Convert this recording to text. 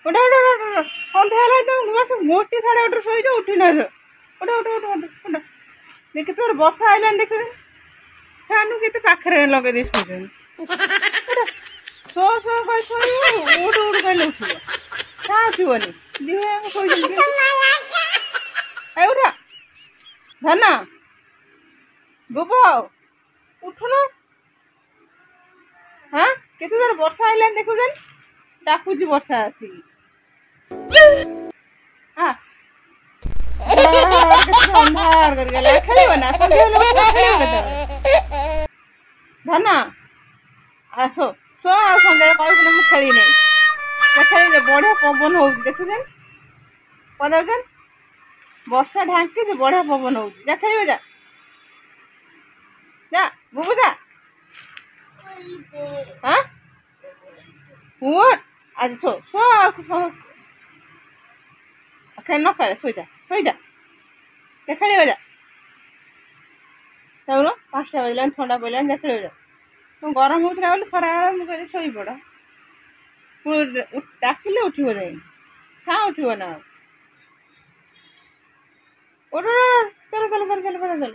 ওটা ওটা ওটা ওটা সন্ধ্যা হলে তো বস মোটে 8:30 শୋଇଛ ଉଠି ନା ওটা ওটা ওটা ওটা ওটা দেখି তোর ବର୍ଷା ଆଇଲାଣି ଦେଖିବେ ଫ୍ୟାନ୍ କେତେ ପାଖରେ ଲଗେଇ ଦେଇ ଶୋଇଛନ୍ତି ଶୋ ଶୋ କହି ଶୋଇବ ଉଠ ଉଠ କହିଲେ ଉଠିବ ତା ଉଠିବନି ଦିହ ଶୋଇଛନ୍ତି ଏଉଟା ଧନ ବୁବ ଉଠୁନ ହଁ କେତେ ଥର ବର୍ଷା ଆଇଲାଣି ଦେଖୁଛନ୍ତି ଡାକୁଛି ବର୍ଷା ଆସିକି ହଁ ଅନ୍ଧାର କରିଗଲା ଖେଳିବ ନା ସନ୍ଧ୍ୟା ଲୋକ ଖେଳିବ କେତେବେଳେ ଧନ ଆସ ଶୋ ଆଉ ସନ୍ଧ୍ୟାରେ କହିବୁନି ମୁଁ ଖେଳିନି ଖେଳିଲେ ବଢ଼ିଆ ପବନ ହେଉଛି ଦେଖୁଛନ୍ତି ପଦାଉଛନ୍ତି ବର୍ଷା ଢାଙ୍କିଛି ବଢ଼ିଆ ପବନ ହେଉଛି ଯା ଖେଳିବ ଯା ଯା ବୁବୁ ଯା ହଁ ଉଠ ଆଜି ଶୋ ଶୋ ନ ଖେଳେ ଶୋଇଯା ଶୋଇଯା ଖେଳିବ ଯା ଚାହୁଁନ 5ଟା ବାଜିଲାଣି ଥଣ୍ଡା ପଡ଼ିଲାଣି ଯା ଖେଳିବ ଯା ମୁଁ ଗରମ ହେଉଥିଲା ବୋଲି ଖରାବେଳେ ମୁଁ କହିଲି ଶୋଇପଡ଼ ଡାକିଲେ ଉଠିବ ଯାଇ ଛାଁ ଉଠିବ ନା ଉଠ ଚାଲ ଚାଲ ଚାଲ ଚାଲ ଚାଲ